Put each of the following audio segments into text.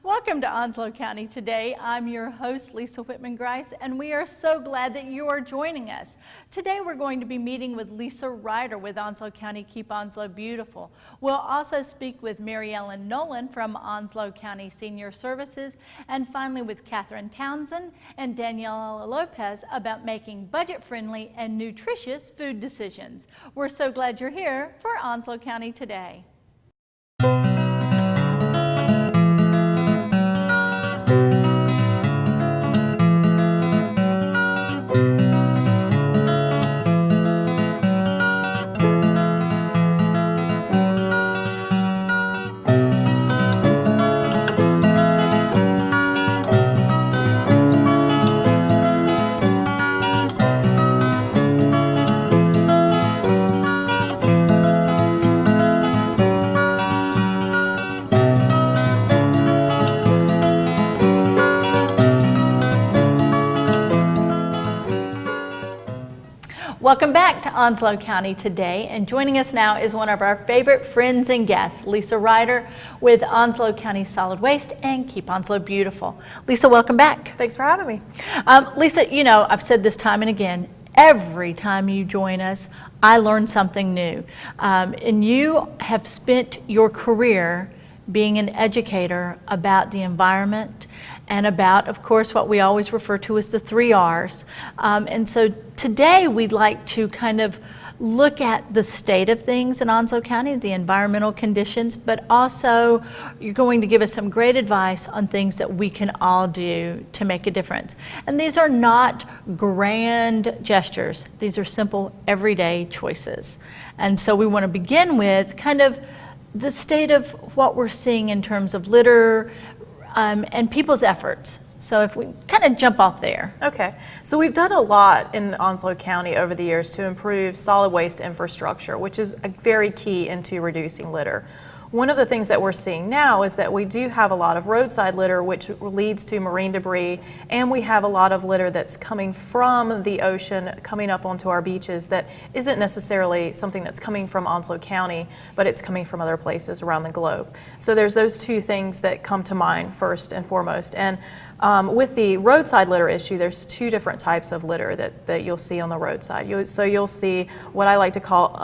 Welcome to Onslow County Today. I'm your host, Lisa Whitman-Grice, and we are so glad that you are joining us. Today we're going to be meeting with Lisa Ryder with Onslow County Keep Onslow Beautiful. We'll also speak with Mary Ellen Nolan from Onslow County Senior Services, and finally with Catherine Townsend and Daniela Lopez about making budget-friendly and nutritious food decisions. We're so glad you're here for Onslow County Today. Welcome back to Onslow County Today, and joining us now is one of our favorite friends and guests, Lisa Ryder with Onslow County Solid Waste and Keep Onslow Beautiful. Lisa, welcome back. Thanks for having me. Lisa, you know, I've said this time and again, every time you join us, I learn something new. And you have spent your career being an educator about the environment and about, of course, what we always refer to as the 3 R's. And so today we'd like to kind of look at the state of things in Onslow County, the environmental conditions, but also you're going to give us some great advice on things that we can all do to make a difference. And these are not grand gestures. These are simple, everyday choices. And so we want to begin with kind of the state of what we're seeing in terms of litter and people's efforts. So if we kind of jump off there. Okay, so we've done a lot in Onslow County over the years to improve solid waste infrastructure, which is a very key into reducing litter. One of the things that we're seeing now is that we do have a lot of roadside litter, which leads to marine debris, and we have a lot of litter that's coming from the ocean, coming up onto our beaches that isn't necessarily something that's coming from Onslow County, but it's coming from other places around the globe. So there's those two things that come to mind first and foremost. And with the roadside litter issue, there's 2 different types of litter that you'll see on the roadside. So you'll see what I like to call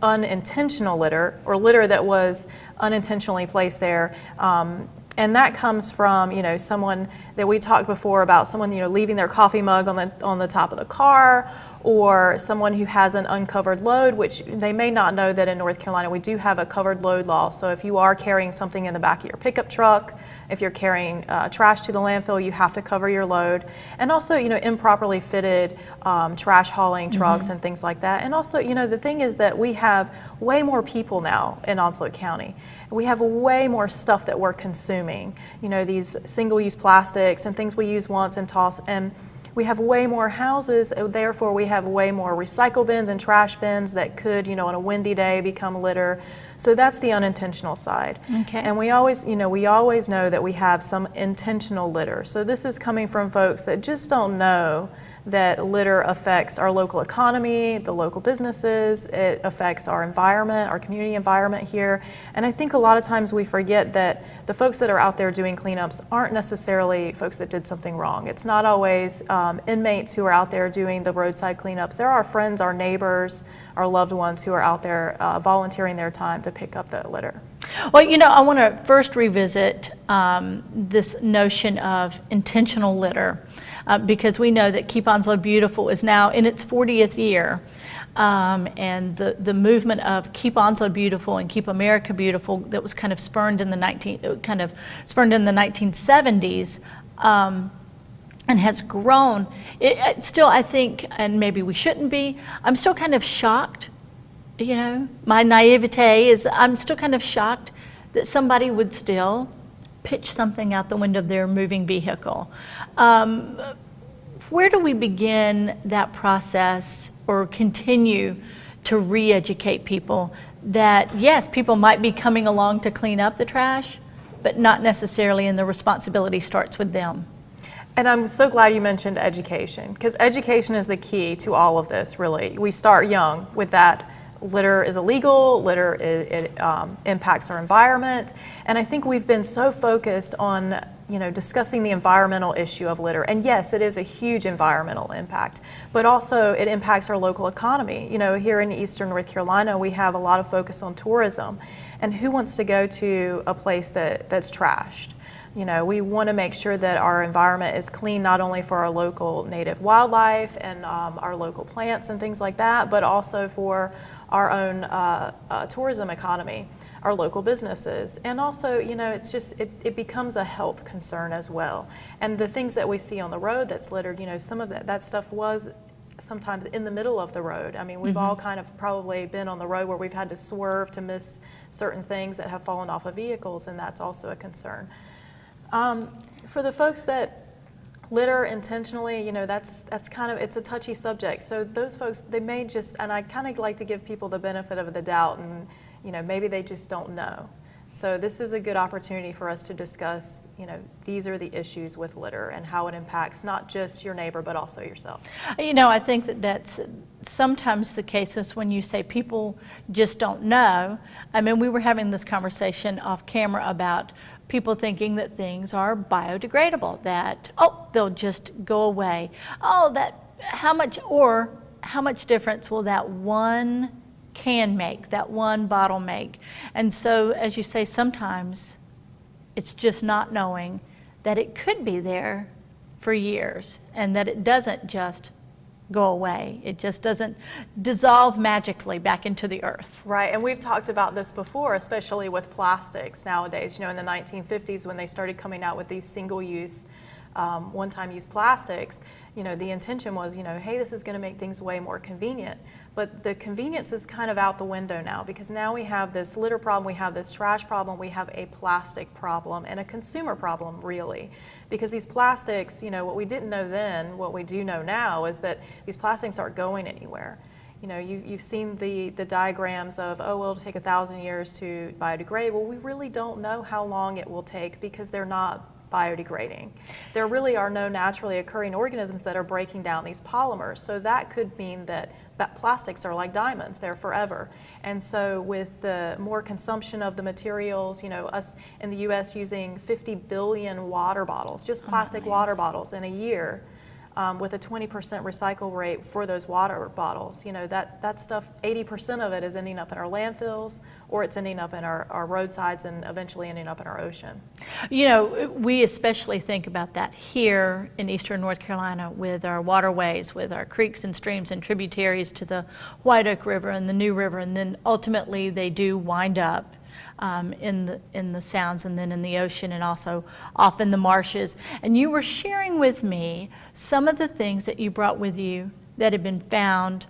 unintentional litter, or litter that was unintentionally placed there. And that comes from, you know, someone that we talked before about, someone, you know, leaving their coffee mug on the top of the car, or someone who has an uncovered load, which they may not know that in North Carolina we do have a covered load law. So if you are carrying something in the back of your pickup truck, if you're carrying trash to the landfill, you have to cover your load. And also, you know, improperly fitted trash hauling trucks and things like that. And also, you know, the thing is that we have way more people now in Onslow County. We have way more stuff that we're consuming. You know, these single-use plastics and things we use once and toss, and we have way more houses, therefore we have way more recycle bins and trash bins that could, you know, on a windy day become litter. So that's the unintentional side. Okay. And we always know that we have some intentional litter. So this is coming from folks that just don't know that litter affects our local economy, the local businesses, it affects our environment, our community environment here. And I think a lot of times we forget that the folks that are out there doing cleanups aren't necessarily folks that did something wrong. It's not always inmates who are out there doing the roadside cleanups. There are our friends, our neighbors, our loved ones who are out there volunteering their time to pick up that litter. Well, you know, I want to first revisit this notion of intentional litter because we know that Keep Onslow Beautiful is now in its 40th year. And the movement of Keep Onslow Beautiful and Keep America Beautiful that was kind of spurned in the 1970s and has grown. It still, I think, and maybe we shouldn't be, I'm still kind of shocked. You know, my naivete is I'm still kind of shocked that somebody would still pitch something out the window of their moving vehicle. Where do we begin that process or continue to re-educate people that, yes, people might be coming along to clean up the trash, but not necessarily, and the responsibility starts with them? And I'm so glad you mentioned education, because education is the key to all of this, really. We start young with that litter is illegal, litter impacts our environment, and I think we've been so focused on discussing the environmental issue of litter. And yes, it is a huge environmental impact, but also it impacts our local economy. Here in Eastern North Carolina, we have a lot of focus on tourism, and who wants to go to a place that's trashed? We want to make sure that our environment is clean, not only for our local native wildlife and our local plants and things like that, but also for our own tourism economy, our local businesses. And also, it becomes a health concern as well. And the things that we see on the road that's littered, some of that stuff was sometimes in the middle of the road. I mean, we've all kind of probably been on the road where we've had to swerve to miss certain things that have fallen off of vehicles, and that's also a concern. For the folks that litter intentionally, that's kind of, it's a touchy subject. So those folks, they may just, and I kind of like to give people the benefit of the doubt, and maybe they just don't know. So this is a good opportunity for us to discuss, these are the issues with litter and how it impacts not just your neighbor, but also yourself. I think that's sometimes the case is when you say people just don't know. I mean, we were having this conversation off camera about people thinking that things are biodegradable, that, they'll just go away. How much difference will that one can make, that one bottle make? And so, as you say, sometimes it's just not knowing that it could be there for years and that it doesn't just go away. It just doesn't dissolve magically back into the earth. Right, and we've talked about this before, especially with plastics nowadays. In the 1950s when they started coming out with these single-use, one-time use plastics, the intention was, hey, this is going to make things way more convenient. But the convenience is kind of out the window now, because now we have this litter problem, we have this trash problem, we have a plastic problem and a consumer problem, really. Because these plastics, what we didn't know then, what we do know now, is that these plastics aren't going anywhere. You've seen the diagrams of, it'll take 1,000 years to biodegrade. Well, we really don't know how long it will take because they're not biodegrading. There really are no naturally occurring organisms that are breaking down these polymers. So that could mean that plastics are like diamonds, they're forever. And so with the more consumption of the materials, us in the US using 50 billion water bottles, just plastic water bottles in a year, with a 20% recycle rate for those water bottles, that stuff, 80% of it is ending up in our landfills, or it's ending up in our roadsides and eventually ending up in our ocean. We especially think about that here in Eastern North Carolina with our waterways, with our creeks and streams and tributaries to the White Oak River and the New River, and then ultimately they do wind up in the sounds and then in the ocean and also off in the marshes. And you were sharing with me some of the things that you brought with you that have been found.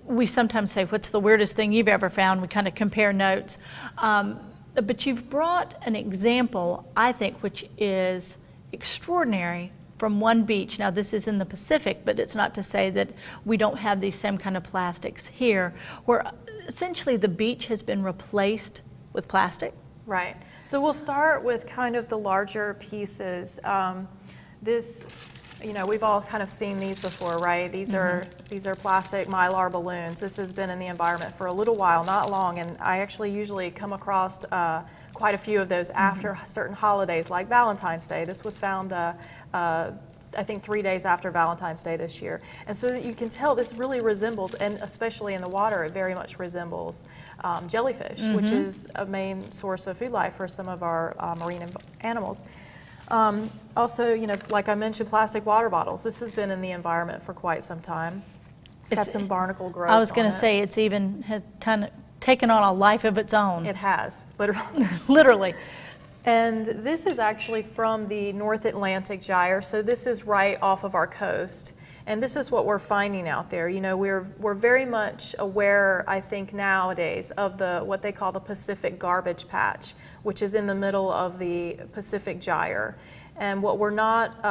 We sometimes say, what's the weirdest thing you've ever found? We kind of compare notes. But you've brought an example, I think, which is extraordinary from one beach. Now, this is in the Pacific, but it's not to say that we don't have these same kind of plastics here, where essentially the beach has been replaced with plastic. Right. So we'll start with kind of the larger pieces. We've all kind of seen these before, right? These are plastic Mylar balloons. This has been in the environment for a little while, not long, and I actually usually come across quite a few of those after certain holidays, like Valentine's Day. This was found, I think, 3 days after Valentine's Day this year. And so you can tell this really resembles, and especially in the water, it very much resembles jellyfish, which is a main source of food life for some of our marine animals. Also, like I mentioned, plastic water bottles. This has been in the environment for quite some time. It's got some barnacle growth. I was going to say it's even has kind of taken on a life of its own. It has, literally. Literally. And this is actually from the North Atlantic Gyre, so this is right off of our coast. And this is what we're finding out there. We're very much aware, I think, nowadays of what they call the Pacific Garbage Patch, which is in the middle of the Pacific Gyre. And what we're not,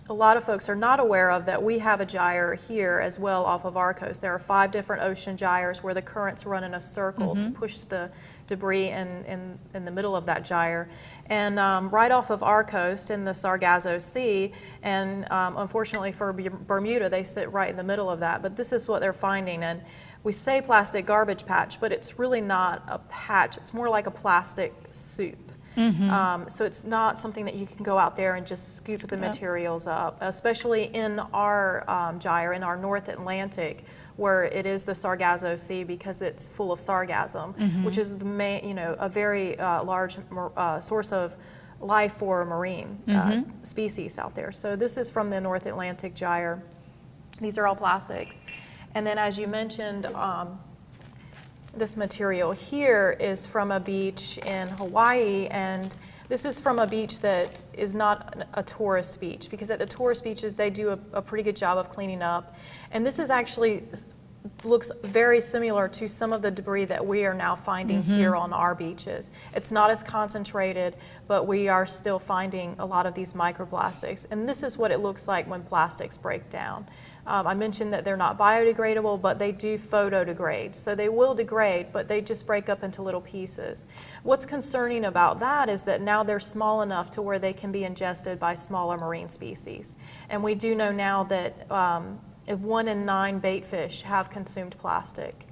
a lot of folks are not aware of, that we have a gyre here as well off of our coast. There are 5 different ocean gyres where the currents run in a circle to push the debris in the middle of that gyre. And right off of our coast in the Sargasso Sea, and unfortunately for Bermuda, they sit right in the middle of that. But this is what they're finding. And we say plastic garbage patch, but it's really not a patch. It's more like a plastic soup. So it's not something that you can go out there and just scoop the materials up, especially in our gyre, in our North Atlantic, where it is the Sargasso Sea because it's full of sargassum, which is a very large source of life for marine species out there. So this is from the North Atlantic gyre. These are all plastics. And then, as you mentioned, this material here is from a beach in Hawaii, and this is from a beach that is not a tourist beach, because at the tourist beaches they do a pretty good job of cleaning up. And this is actually looks very similar to some of the debris that we are now finding here on our beaches. It's not as concentrated, but we are still finding a lot of these microplastics. And this is what it looks like when plastics break down. I mentioned that they're not biodegradable, but they do photodegrade. So they will degrade, but they just break up into little pieces. What's concerning about that is that now they're small enough to where they can be ingested by smaller marine species. And we do know now that 1 in 9 bait fish have consumed plastic.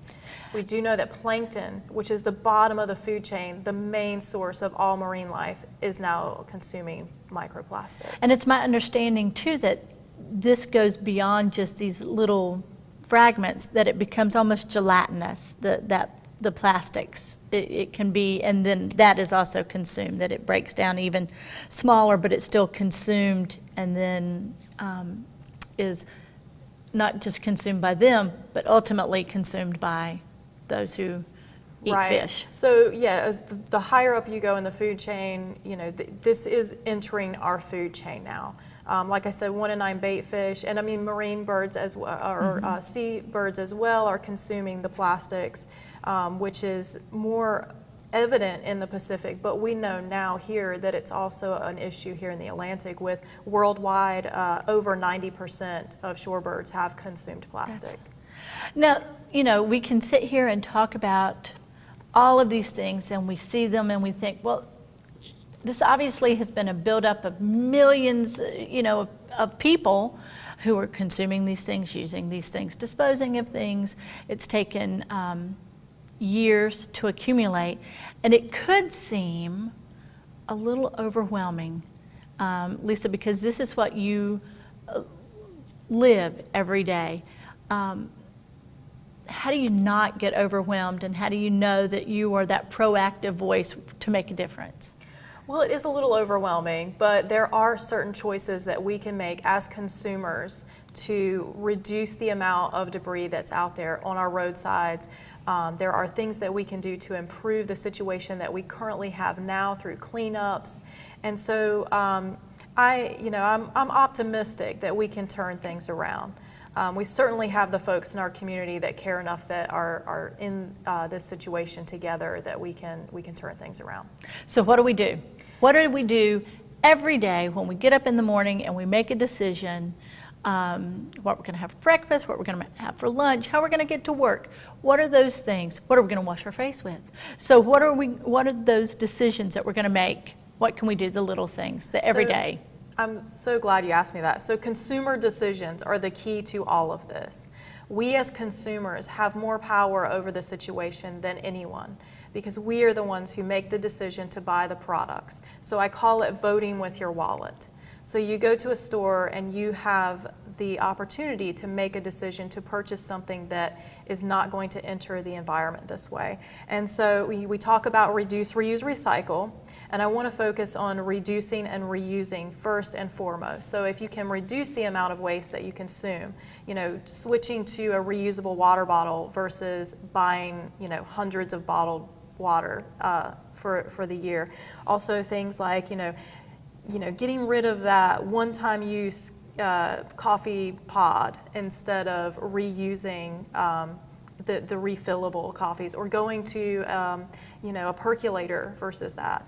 We do know that plankton, which is the bottom of the food chain, the main source of all marine life, is now consuming microplastics. And it's my understanding too that this goes beyond just these little fragments, that it becomes almost gelatinous, the plastics. It can be, and then that is also consumed, that it breaks down even smaller, but it's still consumed, and then is not just consumed by them, but ultimately consumed by those who eat fish. So yeah, as the higher up you go in the food chain, this is entering our food chain now. Like I said, 1 in 9 bait fish, and I mean marine birds as well, or sea birds as well, are consuming the plastics, which is more evident in the Pacific, but we know now here that it's also an issue here in the Atlantic, with worldwide over 90% of shorebirds have consumed plastic. Now, we can sit here and talk about all of these things, and we see them and we think, well, this obviously has been a buildup of millions, of people who are consuming these things, using these things, disposing of things. It's taken years to accumulate, and it could seem a little overwhelming, Lisa, because this is what you live every day. How do you not get overwhelmed, and how do you know that you are that proactive voice to make a difference? Well, it is a little overwhelming, but there are certain choices that we can make as consumers to reduce the amount of debris that's out there on our roadsides. There are things that we can do to improve the situation that we currently have now through cleanups. And so I'm optimistic that we can turn things around. We certainly have the folks in our community that care enough, that are in this situation together, that we can turn things around. So what do we do? What do we do every day when we get up in the morning and we make a decision, what we're going to have for breakfast, what we're going to have for lunch, how we're going to get to work? What are those things? What are we going to wash our face with? So what are those decisions that we're going to make? What can we do, the little things, the everyday? I'm so glad you asked me that. So consumer decisions are the key to all of this. We as consumers have more power over the situation than anyone, because we are the ones who make the decision to buy the products. So I call it voting with your wallet. So you go to a store and you have the opportunity to make a decision to purchase something that is not going to enter the environment this way. And so we talk about reduce, reuse, recycle, and I want to focus on reducing and reusing first and foremost. So if you can reduce the amount of waste that you consume, switching to a reusable water bottle versus buying, hundreds of bottled water for the year. Also things like, getting rid of that one-time use coffee pod instead of reusing the refillable coffees, or going to a percolator versus that.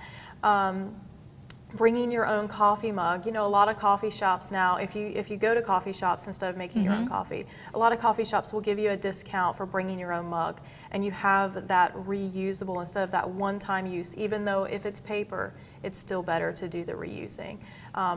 Bringing your own coffee mug. A lot of coffee shops now, if you go to coffee shops instead of making your own coffee, a lot of coffee shops will give you a discount for bringing your own mug, and you have that reusable instead of that one-time use. Even though if it's paper, it's still better to do the reusing.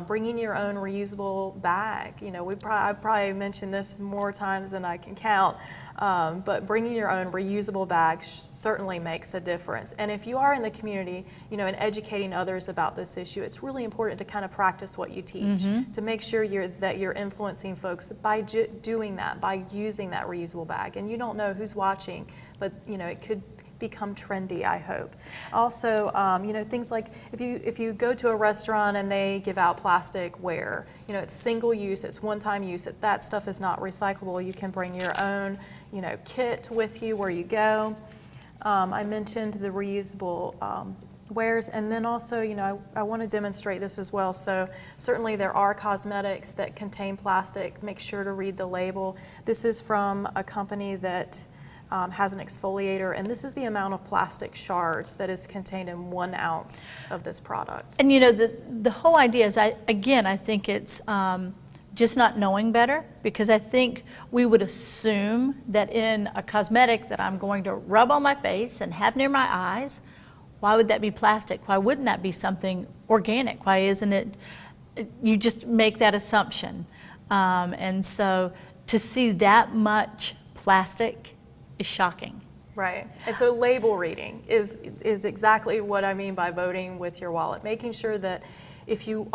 Bringing your own reusable bag. I've probably mentioned this more times than I can count. But bringing your own reusable bag certainly makes a difference. And if you are in the community, and educating others about this issue, it's really important to kind of practice what you teach, to make sure that you're influencing folks by doing that, by using that reusable bag. And you don't know who's watching, but it could become trendy, I hope. Also, things like if you go to a restaurant and they give out plastic ware, it's single use, it's one-time use, that stuff is not recyclable. You can bring your own, kit with you where you go. I mentioned the reusable wares, and then also, I want to demonstrate this as well. So certainly there are cosmetics that contain plastic. Make sure to read the label. This is from a company that has an exfoliator, and this is the amount of plastic shards that is contained in 1 ounce of this product. And the whole idea is, I think it's just not knowing better, because I think we would assume that in a cosmetic that I'm going to rub on my face and have near my eyes, why would that be plastic? Why wouldn't that be something organic? Why isn't it? You just make that assumption. And so to see that much plastic is shocking. Right. And so label reading is exactly what I mean by voting with your wallet, making sure that if you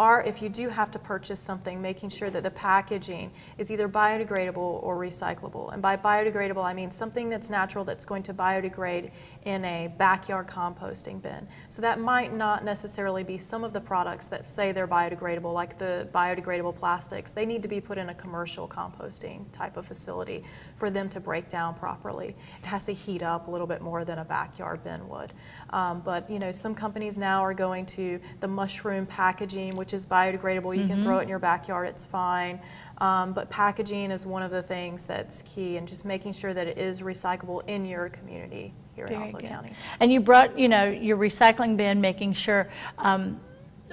do have to purchase something, making sure that the packaging is either biodegradable or recyclable. And by biodegradable, I mean something that's natural, that's going to biodegrade in a backyard composting bin. So that might not necessarily be some of the products that say they're biodegradable, like the biodegradable plastics. They need to be put in a commercial composting type of facility for them to break down properly. It has to heat up a little bit more than a backyard bin would. But some companies now are going to the mushroom packaging, which is biodegradable. You can throw it in your backyard, it's fine. But packaging is one of the things that's key, and just making sure that it is recyclable in your community here in Onslow County. And you brought, your recycling bin, making sure,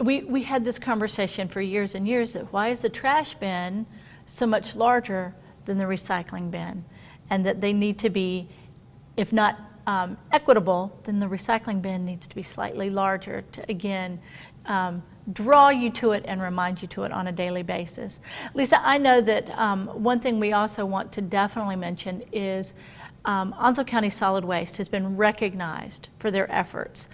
we had this conversation for years and years, that why is the trash bin so much larger than the recycling bin? And that they need to be, if not equitable, then the recycling bin needs to be slightly larger to, again, draw you to it and remind you to it on a daily basis. Lisa, I know that one thing we also want to definitely mention is Onslow County Solid Waste has been recognized for their efforts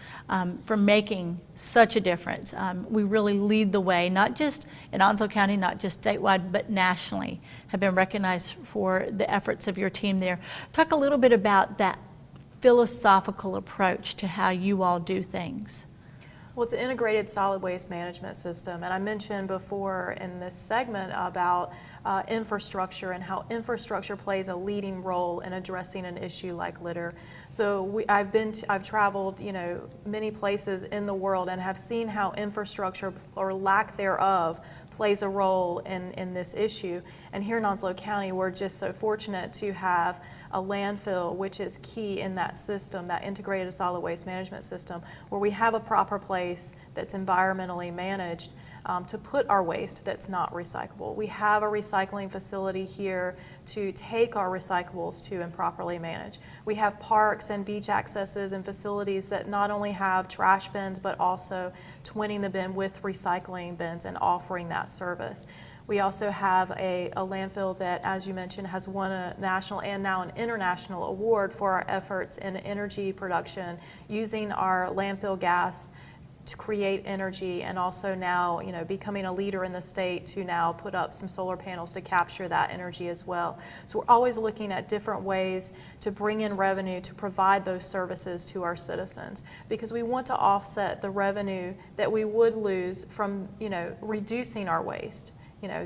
for making such a difference. We really lead the way, not just in Onslow County, not just statewide, but nationally, have been recognized for the efforts of your team there. Talk a little bit about that philosophical approach to how you all do things. Well, it's an integrated solid waste management system, and I mentioned before in this segment about infrastructure and how infrastructure plays a leading role in addressing an issue like litter. So I've traveled, many places in the world and have seen how infrastructure or lack thereof plays a role in this issue. And here in Onslow County, we're just so fortunate to have a landfill, which is key in that system, that integrated solid waste management system, where we have a proper place that's environmentally managed to put our waste that's not recyclable. We have a recycling facility here to take our recyclables to and properly manage. We have parks and beach accesses and facilities that not only have trash bins, but also twinning the bin with recycling bins and offering that service. We also have a landfill that, as you mentioned, has won a national and now an international award for our efforts in energy production using our landfill gas to create energy, and also now, becoming a leader in the state to now put up some solar panels to capture that energy as well. So we're always looking at different ways to bring in revenue to provide those services to our citizens, because we want to offset the revenue that we would lose from, reducing our waste,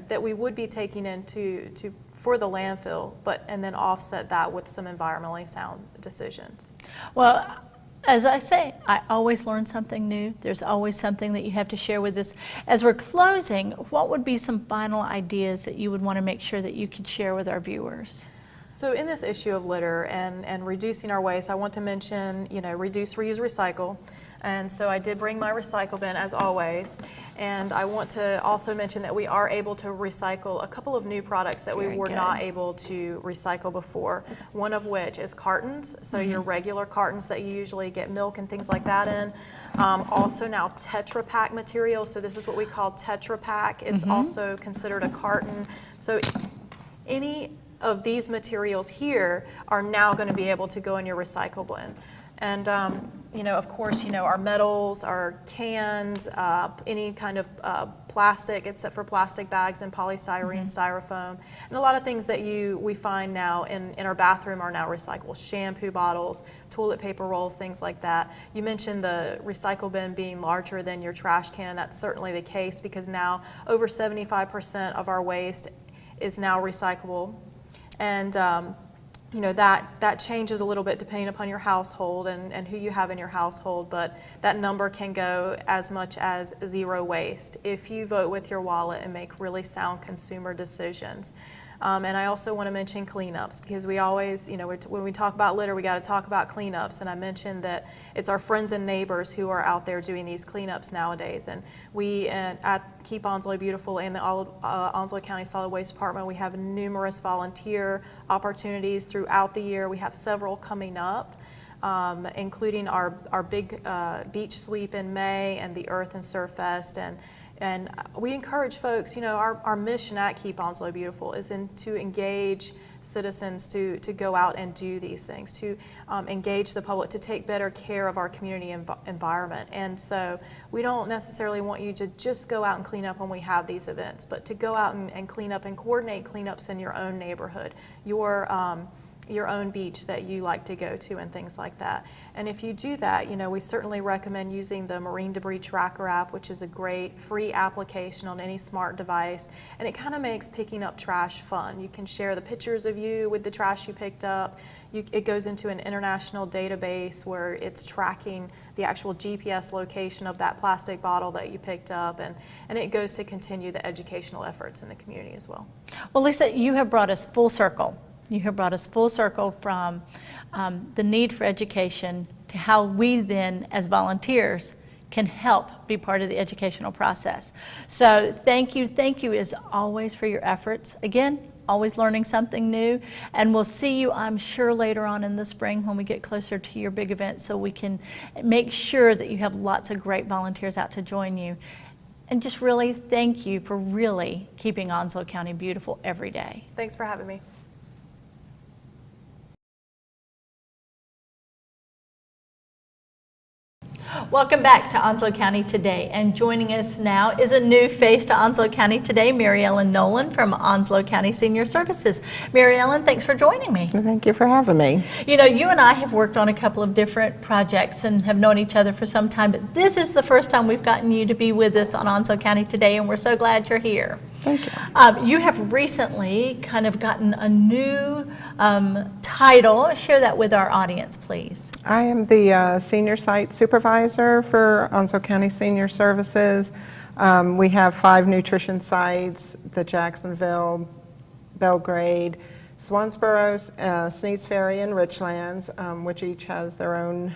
that we would be taking into for the landfill, and then offset that with some environmentally sound decisions. Well, as I say, I always learn something new. There's always something that you have to share with us. As we're closing, what would be some final ideas that you would want to make sure that you could share with our viewers? So in this issue of litter and reducing our waste, I want to mention, reduce, reuse, recycle. And so I did bring my recycle bin as always. And I want to also mention that we are able to recycle a couple of new products that we were not able to recycle before. One of which is cartons. So your regular cartons that you usually get milk and things like that in. Also now Tetra Pak material. So this is what we call Tetra Pak. It's also considered a carton. So any of these materials here are now going to be able to go in your recycle bin. And of course, our metals, our cans, any kind of plastic, except for plastic bags and polystyrene, styrofoam, and a lot of things that we find now in our bathroom are now recyclable. Shampoo bottles, toilet paper rolls, things like that. You mentioned the recycle bin being larger than your trash can. That's certainly the case, because now over 75% of our waste is now recyclable. And that changes a little bit depending upon your household and who you have in your household, but that number can go as much as zero waste if you vote with your wallet and make really sound consumer decisions. And I also want to mention cleanups, because we always, when we talk about litter, we got to talk about cleanups. And I mentioned that it's our friends and neighbors who are out there doing these cleanups nowadays. And we at Keep Onslow Beautiful and the Onslow County Solid Waste Department, we have numerous volunteer opportunities throughout the year. We have several coming up, including our big beach sweep in May and the Earth and Surf Fest. And we encourage folks, our mission at Keep Onslow Beautiful is to engage citizens to go out and do these things, to engage the public, to take better care of our community environment. And so we don't necessarily want you to just go out and clean up when we have these events, but to go out and clean up and coordinate cleanups in your own neighborhood, your own beach that you like to go to and things like that. And if you do that, we certainly recommend using the Marine Debris Tracker app, which is a great free application on any smart device. And it kind of makes picking up trash fun. You can share the pictures of you with the trash you picked up. It goes into an international database where it's tracking the actual GPS location of that plastic bottle that you picked up. And it goes to continue the educational efforts in the community as well. Well, Lisa, you have brought us full circle. You have brought us full circle from the need for education to how we then, as volunteers, can help be part of the educational process. So thank you as always for your efforts. Again, always learning something new. And we'll see you, I'm sure, later on in the spring when we get closer to your big event, so we can make sure that you have lots of great volunteers out to join you. And just really thank you for really keeping Onslow County beautiful every day. Thanks for having me. Welcome back to Onslow County Today, and joining us now is a new face to Onslow County Today, Mary Ellen Nolan from Onslow County Senior Services. Mary Ellen, thanks for joining me. Thank you for having me. You and I have worked on a couple of different projects and have known each other for some time, but this is the first time we've gotten you to be with us on Onslow County Today, and we're so glad you're here. Thank you. You have recently kind of gotten a new title. Share that with our audience, please. I am the Senior Site Supervisor for Onslow County Senior Services. We have 5 nutrition sites: the Jacksonville, Belgrade, Swansboro, Sneads Ferry, and Richlands, which each has their own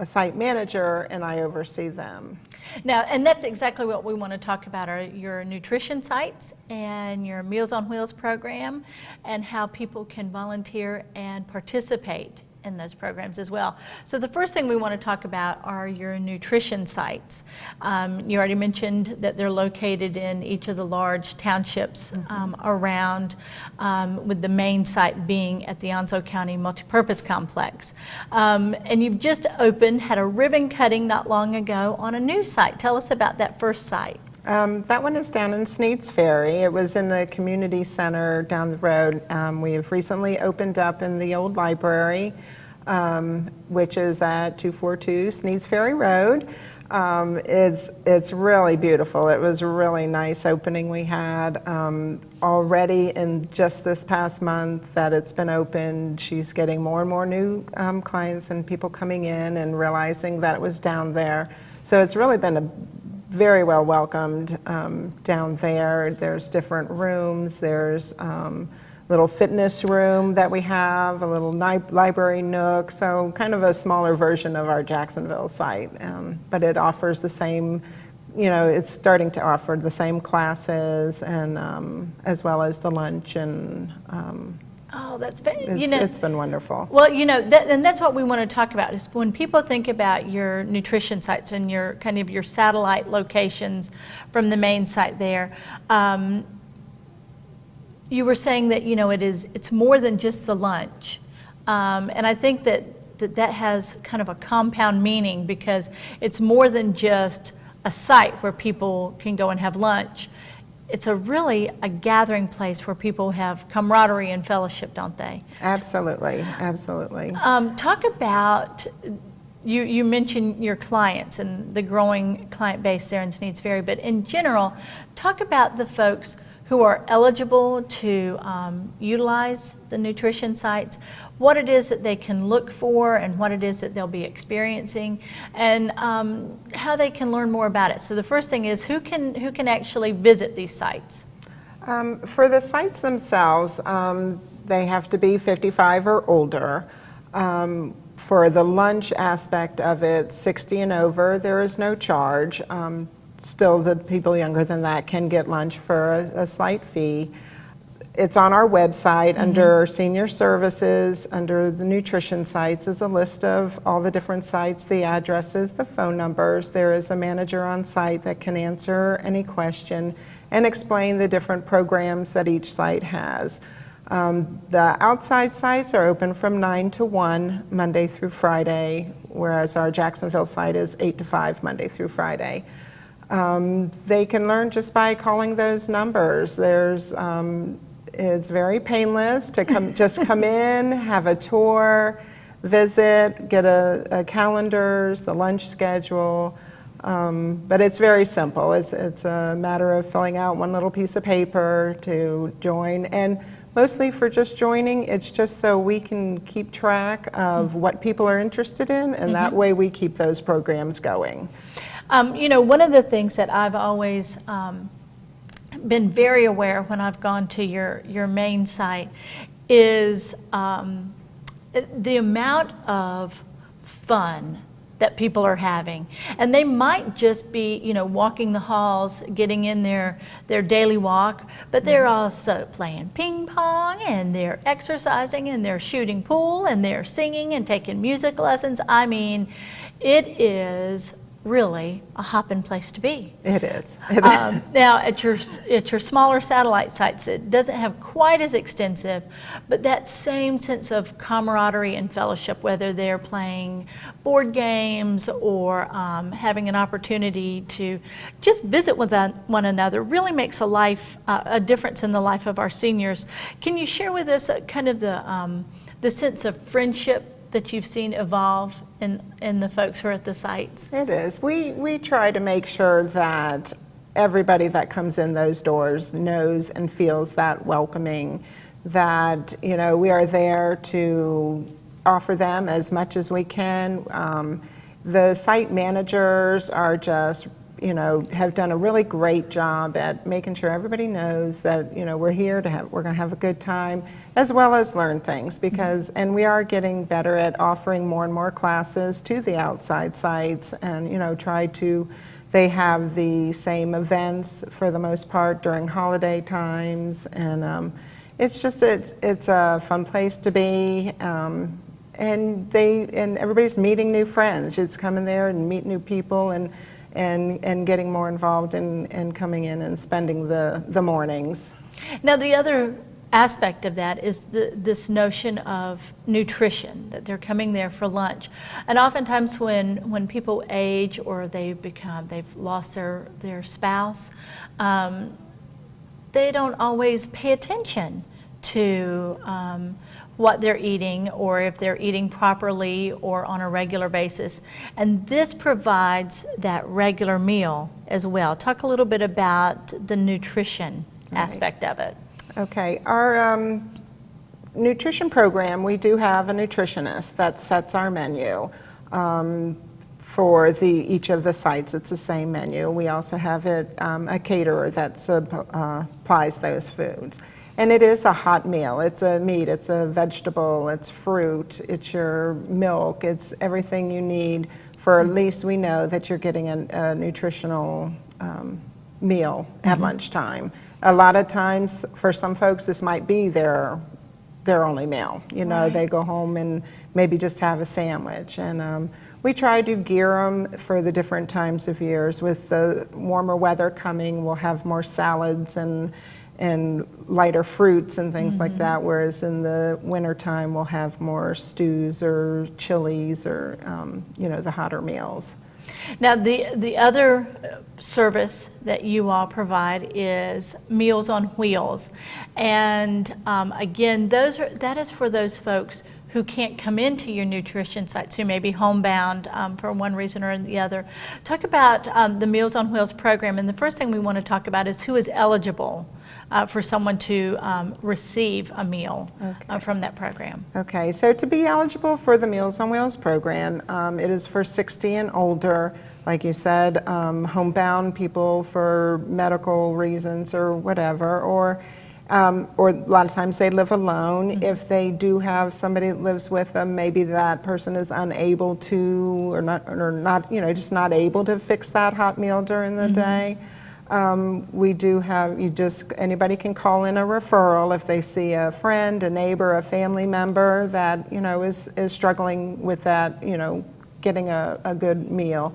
site manager, and I oversee them. Now, and that's exactly what we want to talk about, are your nutrition sites and your Meals on Wheels program, and how people can volunteer and participate in those programs as well. So the first thing we want to talk about are your nutrition sites. You already mentioned that they're located in each of the large townships around, with the main site being at the Onslow County Multipurpose Complex. And you've just had a ribbon cutting not long ago on a new site. Tell us about that first site. That one is down in Sneads Ferry. It was in the community center down the road. We have recently opened up in the old library, which is at 242 Sneads Ferry Road. It's really beautiful. It was a really nice opening we had. Already in just this past month that it's been opened, she's getting more and more new clients and people coming in and realizing that it was down there. So it's really been very well welcomed down there. There's different rooms. There's little fitness room that we have, a little library nook, so kind of a smaller version of our Jacksonville site. But it offers the same, it's starting to offer the same classes, and as well as the lunch, and Oh, that's it's been wonderful. Well, and that's what we want to talk about, is when people think about your nutrition sites and your kind of your satellite locations from the main site there. you were saying that, it's more than just the lunch. And I think that has kind of a compound meaning, because it's more than just a site where people can go and have lunch. It's really a gathering place where people have camaraderie and fellowship, don't they? Absolutely, absolutely. Talk about, you mentioned your clients and the growing client base there in Sneads Ferry, but in general, talk about the folks who are eligible to utilize the nutrition sites, what it is that they can look for and what it is that they'll be experiencing, and how they can learn more about it. So the first thing is, who can actually visit these sites? For the sites themselves, they have to be 55 or older. For the lunch aspect of it, 60 and over, there is no charge. Still, the people younger than that can get lunch for a slight fee. It's on our website under senior services, under the nutrition sites is a list of all the different sites, the addresses, the phone numbers. There is a manager on site that can answer any question and explain the different programs that each site has. The outside sites are open from 9 to 1 Monday through Friday, whereas our Jacksonville site is 8 to 5 Monday through Friday. They can learn just by calling those numbers. It's very painless to come in, have a tour, visit, get a calendars, the lunch schedule. But it's very simple. It's a matter of filling out one little piece of paper to join, and mostly for just joining, it's just so we can keep track of what people are interested in, and that way we keep those programs going. One of the things that I've always been very aware when I've gone to your main site is the amount of fun that people are having. And they might just be, walking the halls, getting in their daily walk, but they're also playing ping pong, and they're exercising, and they're shooting pool, and they're singing and taking music lessons. I mean, it is really a hopping place to be. It is. Now, at your smaller satellite sites, it doesn't have quite as extensive, but that same sense of camaraderie and fellowship, whether they're playing board games or having an opportunity to just visit with one another, really makes a difference in the life of our seniors. Can you share with us kind of the sense of friendship that you've seen evolve in the folks who are at the sites? It is. We try to make sure that everybody that comes in those doors knows and feels that welcoming, that we are there to offer them as much as we can. The site managers are just have done a really great job at making sure everybody knows that we're here we're going to have a good time, as well as learn things, because and we are getting better at offering more and more classes to the outside sites, and they have the same events for the most part during holiday times, and it's a fun place to be. And everybody's meeting new friends. It's coming there and meet new people and getting more involved and coming in and spending the mornings. Now, the other aspect of that is this notion of nutrition, that they're coming there for lunch. And oftentimes when people age or they've lost their spouse, they don't always pay attention to what they're eating, or if they're eating properly or on a regular basis. And this provides that regular meal as well. Talk a little bit about the nutrition aspect of it. Okay, our nutrition program, we do have a nutritionist that sets our menu. For each of the sites, it's the same menu. We also have a caterer that supplies those foods. And it is a hot meal. It's a meat, it's a vegetable, it's fruit, it's your milk, it's everything you need for at least we know that you're getting a nutritional meal at lunchtime. A lot of times, for some folks, this might be their only meal. Right. They go home and maybe just have a sandwich. And we try to gear them for the different times of years. With the warmer weather coming, we'll have more salads and and lighter fruits and things like that, whereas in the wintertime we'll have more stews or chilies or, the hotter meals. Now, the other service that you all provide is Meals on Wheels. And again, that is for those folks who can't come into your nutrition sites, who may be homebound for one reason or the other. Talk about the Meals on Wheels program. And the first thing we want to talk about is who is eligible for someone to receive a meal from that program. Okay, so to be eligible for the Meals on Wheels program, it is for 60 and older, like you said, homebound people for medical reasons or whatever, or a lot of times they live alone. If they do have somebody that lives with them, maybe that person is unable to, or not, just not able to fix that hot meal during the day. We do have, anybody can call in a referral if they see a friend, a neighbor, a family member that, is struggling with that, getting a good meal.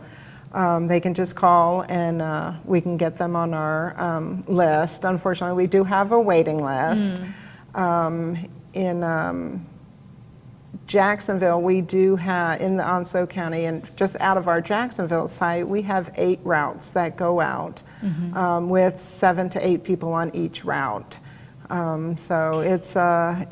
They can just call and we can get them on our list. Unfortunately, we do have a waiting list. In Jacksonville, we do have, in the Onslow County, and just out of our Jacksonville site, we have 8 routes that go out with 7 to 8 people on each route. So it's a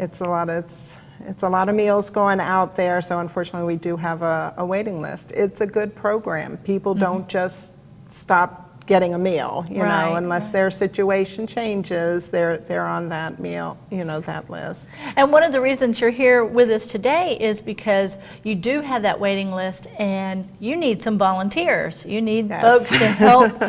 lot of meals going out there, so unfortunately we do have a waiting list. It's a good program. People don't just stop getting a meal, unless their situation changes, they're on that meal, that list. And one of the reasons you're here with us today is because you do have that waiting list and you need some volunteers. You need folks to help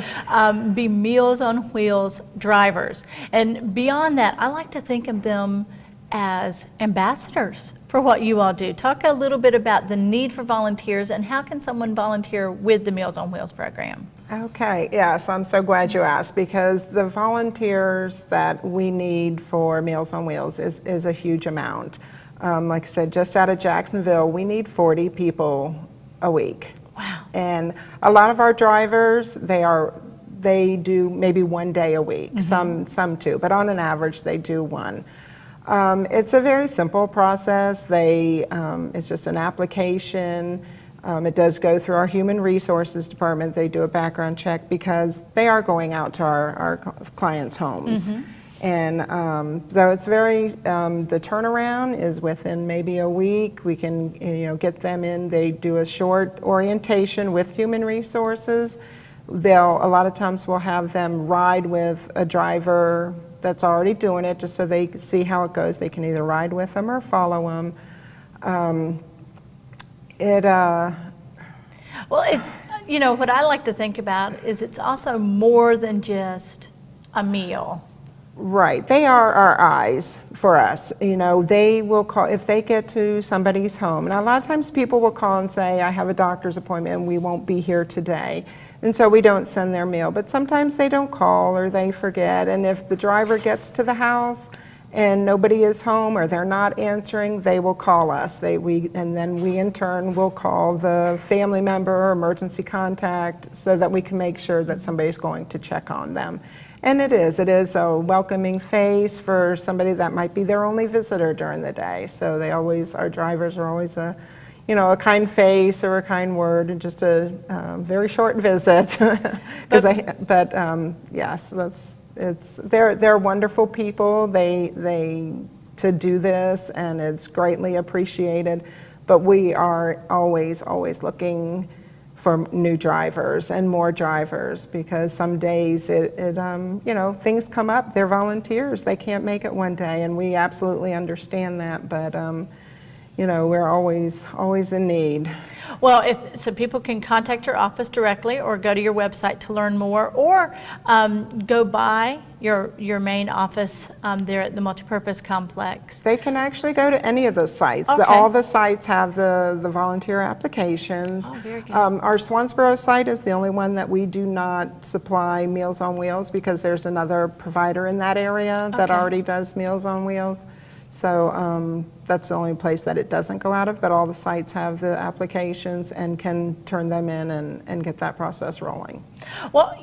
be Meals on Wheels drivers. And beyond that, I like to think of them as ambassadors for what you all do. Talk a little bit about the need for volunteers and how can someone volunteer with the Meals on Wheels program? Okay, yes, I'm so glad you asked, because the volunteers that we need for Meals on Wheels is a huge amount. Like I said, just out of Jacksonville, we need 40 people a week. Wow. And a lot of our drivers, they do maybe 1 day a week, some 2, but on an average they do 1. It's a very simple process. It's just an application. It does go through our Human Resources Department. They do a background check because they are going out to our clients' homes. And so it's the turnaround is within maybe a week. We can get them in. They do a short orientation with Human Resources. A lot of times we'll have them ride with a driver that's already doing it, just so they see how it goes. They can either ride with them or follow them. Well, it's, what I like to think about is it's also more than just a meal. Right, they are our eyes for us. They will call, if they get to somebody's home, and a lot of times people will call and say, I have a doctor's appointment and we won't be here today. And so we don't send their meal, but sometimes they don't call or they forget. And if the driver gets to the house and nobody is home or they're not answering, they will call us. And then we in turn will call the family member or emergency contact so that we can make sure that somebody's going to check on them. And it is a welcoming face for somebody that might be their only visitor during the day. So our drivers are always a kind face or a kind word, and just a very short visit. Yes, they're wonderful people. They to do this, and it's greatly appreciated. But we are always looking for new drivers and more drivers, because some days things come up. They're volunteers. They can't make it one day, and we absolutely understand that. But we're always in need. Well, so people can contact your office directly or go to your website to learn more, or go by your main office there at the Multipurpose Complex. They can actually go to any of the sites. Okay. All the sites have the volunteer applications. Oh, very good. Our Swansboro site is the only one that we do not supply Meals on Wheels, because there's another provider in that area that Okay. already does Meals on Wheels. So that's the only place that it doesn't go out of, but all the sites have the applications and can turn them in and get that process rolling. Well,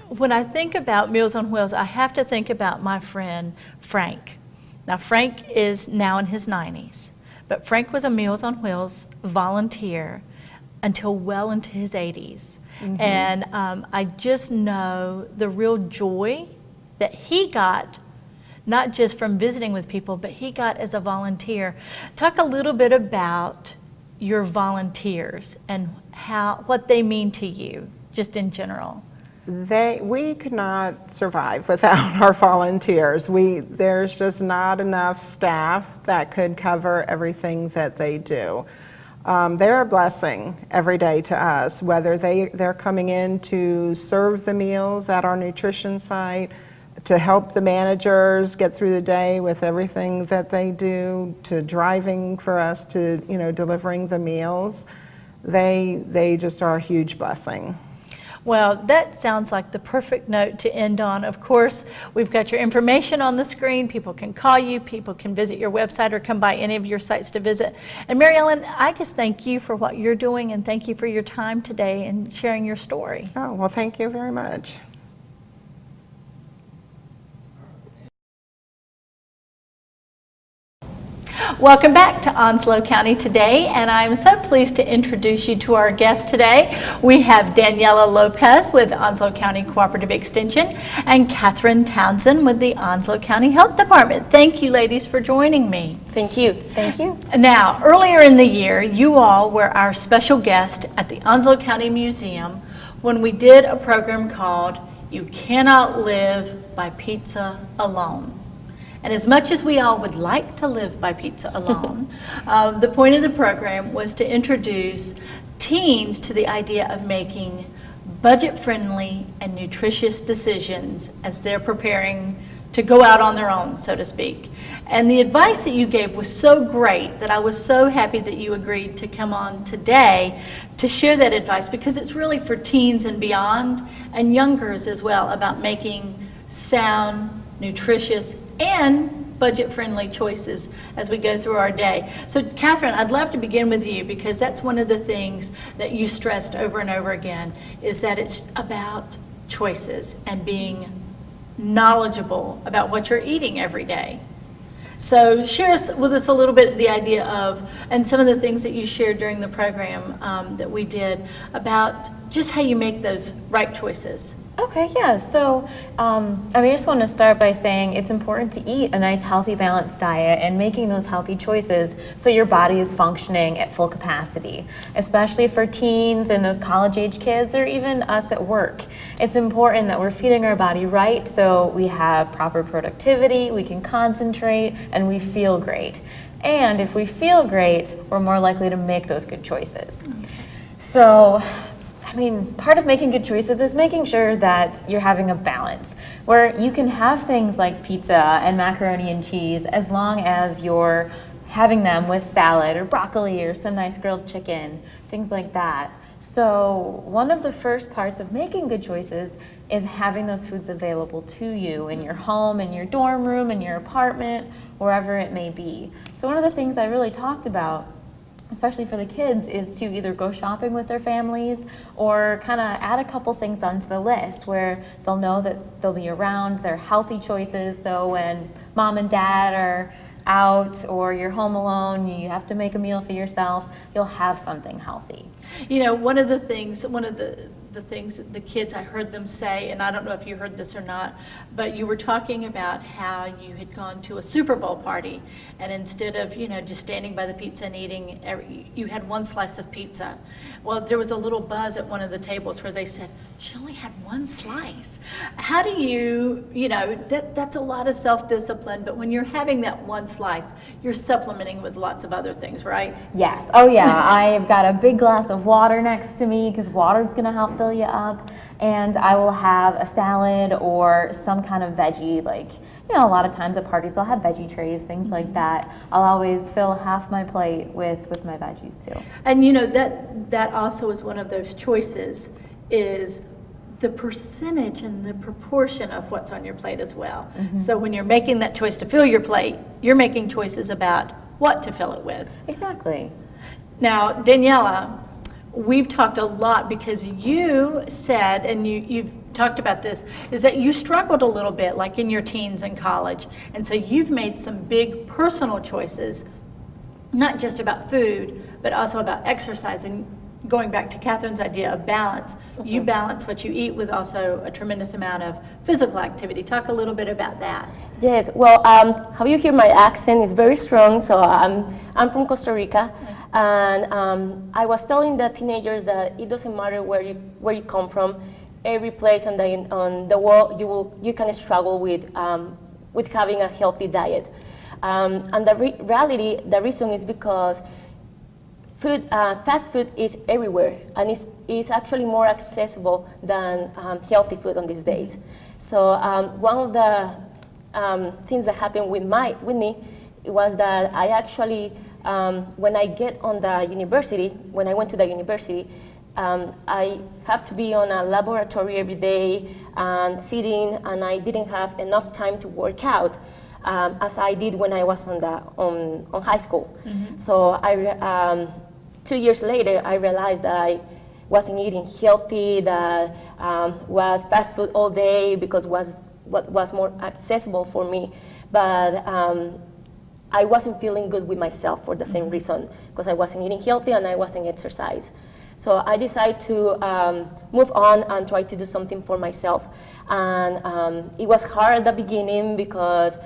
When I think about Meals on Wheels, I have to think about my friend Frank. Now, Frank is now in his 90s, but Frank was a Meals on Wheels volunteer until well into his 80s. And I just know the real joy that he got, not just from visiting with people, but he got as a volunteer. Talk a little bit about your volunteers and what they mean to you, just in general. We could not survive without our volunteers. There's just not enough staff that could cover everything that they do. They're a blessing every day to us, whether they're coming in to serve the meals at our nutrition site, to help the managers get through the day with everything that they do, to driving for us, to delivering the meals. They just are a huge blessing. Well, that sounds like the perfect note to end on. Of course, we've got your information on the screen. People can call you, people can visit your website or come by any of your sites to visit. And Mary Ellen, I just thank you for what you're doing and thank you for your time today and sharing your story. Oh, well, thank you very much. Welcome back to Onslow County Today, and I'm so pleased to introduce you to our guest today. We have Daniela Lopez with Onslow County Cooperative Extension and Catherine Townsend with the Onslow County Health Department. Thank you, ladies, for joining me. Thank you. Thank you. Now, earlier in the year, you all were our special guest at the Onslow County Museum when we did a program called You Cannot Live by Pizza Alone. And as much as we all would like to live by pizza alone, the point of the program was to introduce teens to the idea of making budget-friendly and nutritious decisions as they're preparing to go out on their own, so to speak. And the advice that you gave was so great that I was so happy that you agreed to come on today to share that advice, because it's really for teens and beyond, and youngers as well, about making sound, nutritious, and budget-friendly choices as we go through our day. So Catherine, I'd love to begin with you, because that's one of the things that you stressed over and over again, is that it's about choices and being knowledgeable about what you're eating every day. So share with us a little bit the idea of, and some of the things that you shared during the program that we did, about just how you make those right choices. Okay, yeah. So I just want to start by saying it's important to eat a nice, healthy, balanced diet and making those healthy choices so your body is functioning at full capacity, especially for teens and those college-age kids, or even us at work. It's important that we're feeding our body right so we have proper productivity, we can concentrate, and we feel great. And if we feel great, we're more likely to make those good choices. So part of making good choices is making sure that you're having a balance where you can have things like pizza and macaroni and cheese as long as you're having them with salad or broccoli or some nice grilled chicken, things like that. So one of the first parts of making good choices is having those foods available to you in your home, in your dorm room, in your apartment, wherever it may be. So one of the things I really talked about, especially for the kids, is to either go shopping with their families or kind of add a couple things onto the list where they'll know that they'll be around. They're healthy choices, so when mom and dad are out or you're home alone, you have to make a meal for yourself, you'll have something healthy. One of the things that the kids, I heard them say, and I don't know if you heard this or not, but you were talking about how you had gone to a Super Bowl party, and instead of, just standing by the pizza and eating, you had one slice of pizza. Well, there was a little buzz at one of the tables where they said, she only had one slice. How do that's a lot of self-discipline, but when you're having that one slice, you're supplementing with lots of other things, right? Yes. Oh yeah. I've got a big glass of water next to me because water's going to help fill you up, and I will have a salad or some kind of veggie, like a lot of times at parties they'll have veggie trays, things like that. I'll always fill half my plate with my veggies too. And that also is one of those choices, is the percentage and the proportion of what's on your plate as well. Mm-hmm. So when you're making that choice to fill your plate, you're making choices about what to fill it with. Exactly. Now, Daniela, we've talked a lot because you said, and you've talked about this, is that you struggled a little bit, like in your teens and college. And so you've made some big personal choices, not just about food, but also about exercise. And going back to Catherine's idea of balance, you balance what you eat with also a tremendous amount of physical activity. Talk a little bit about that. Yes, well, how you hear my accent is very strong. So I'm from Costa Rica, and I was telling the teenagers that it doesn't matter where you come from. Every place on the world you can struggle with having a healthy diet, and the reality, the reason is because fast food is everywhere, and it's actually more accessible than healthy food on these days. So one of the things that happened with me was that I actually, when I went to the university, I have to be on a laboratory every day and sitting, and I didn't have enough time to work out as I did when I was on high school. So 2 years later, I realized that I wasn't eating healthy, that was fast food all day because was what was more accessible for me. But I wasn't feeling good with myself for the same reason, because I wasn't eating healthy and I wasn't exercise. So I decided to move on and try to do something for myself. And it was hard at the beginning because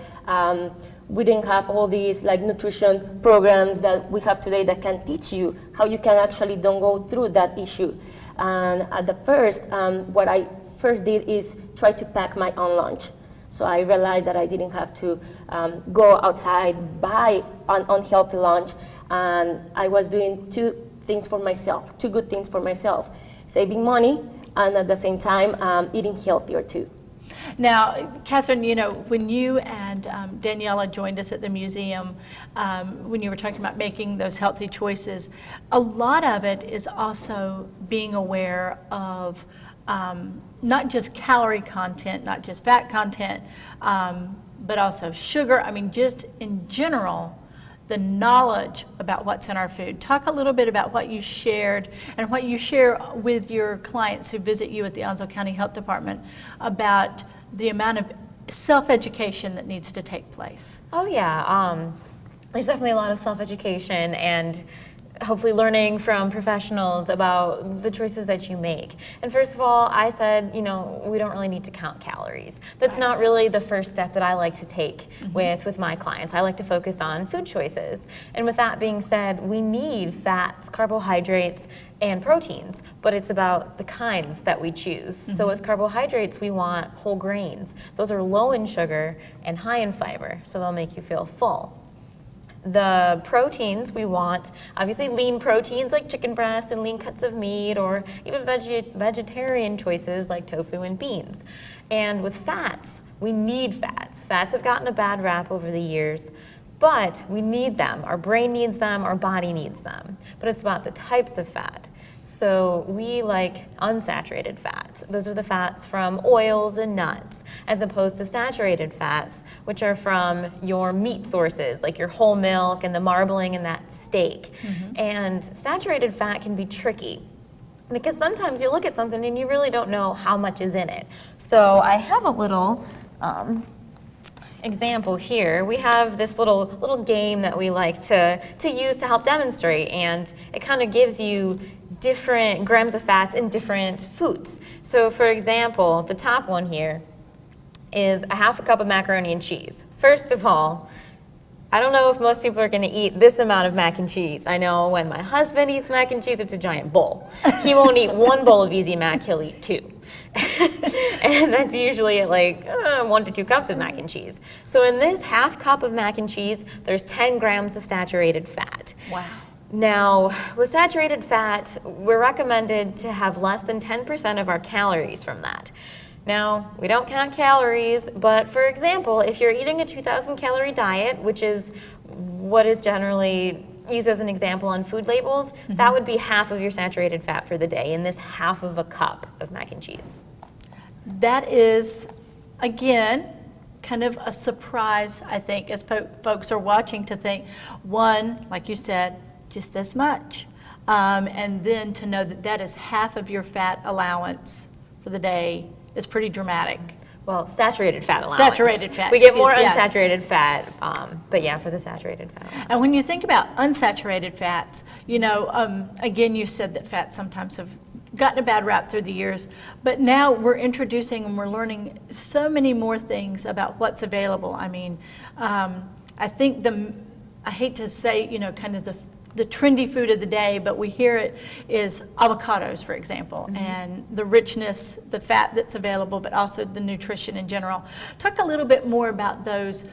we didn't have all these like nutrition programs that we have today that can teach you how you can actually don't go through that issue. And at the first, what I first did is try to pack my own lunch. So I realized that I didn't have to go outside, buy an unhealthy lunch, and I was doing two good things for myself, saving money and at the same time eating healthier too. Now, Catherine, when you and Daniela joined us at the museum, when you were talking about making those healthy choices, a lot of it is also being aware of not just calorie content, not just fat content, but also sugar. I mean, just in general, the knowledge about what's in our food. Talk a little bit about what you shared and what you share with your clients who visit you at the Onslow County Health Department about the amount of self-education that needs to take place. Oh yeah, there's definitely a lot of self-education and hopefully learning from professionals about the choices that you make. And first of all, I said, we don't really need to count calories. That's not really the first step that I like to take with my clients. I like to focus on food choices. And with that being said, we need fats, carbohydrates, and proteins, but it's about the kinds that we choose. So with carbohydrates, we want whole grains. Those are low in sugar and high in fiber, so they'll make you feel full. The proteins we want, obviously lean proteins like chicken breast and lean cuts of meat, or even vegetarian choices like tofu and beans. And with fats, we need fats. Fats have gotten a bad rap over the years, but we need them. Our brain needs them, our body needs them. But it's about the types of fat. So we like unsaturated fats. Those are the fats from oils and nuts, as opposed to saturated fats, which are from your meat sources, like your whole milk and the marbling in that steak. And saturated fat can be tricky, because sometimes you look at something and you really don't know how much is in it. So I have a little example here. We have this little game that we like to use to help demonstrate, and it kind of gives you different grams of fats in different foods. So for example, the top one here is a half a cup of macaroni and cheese. First of all, I don't know if most people are going to eat this amount of mac and cheese. I know when my husband eats mac and cheese, it's a giant bowl. He won't eat one bowl of Easy Mac, he'll eat two. And that's usually like 1 to 2 cups of mac and cheese. So in this half cup of mac and cheese, there's 10 grams of saturated fat. Wow. Now, with saturated fat, we're recommended to have less than 10% of our calories from that. Now, we don't count calories, but for example, if you're eating a 2,000 calorie diet, which is what is generally used as an example on food labels, that would be half of your saturated fat for the day in this half of a cup of mac and cheese. That is, again, kind of a surprise, I think, as folks are watching, to think, one, like you said, just this much. And then to know that that is half of your fat allowance for the day is pretty dramatic. Well, saturated fat allowance. Saturated fat, We get more yeah. unsaturated fat, but yeah, for the saturated fat. And when you think about unsaturated fats, again, you said that fats sometimes have gotten a bad rap through the years, but now we're introducing and we're learning so many more things about what's available. I mean, I think I hate to say, kind of the trendy food of the day, but we hear it is avocados, for example, and the richness, the fat that's available, but also the nutrition in general. Talk a little bit more about those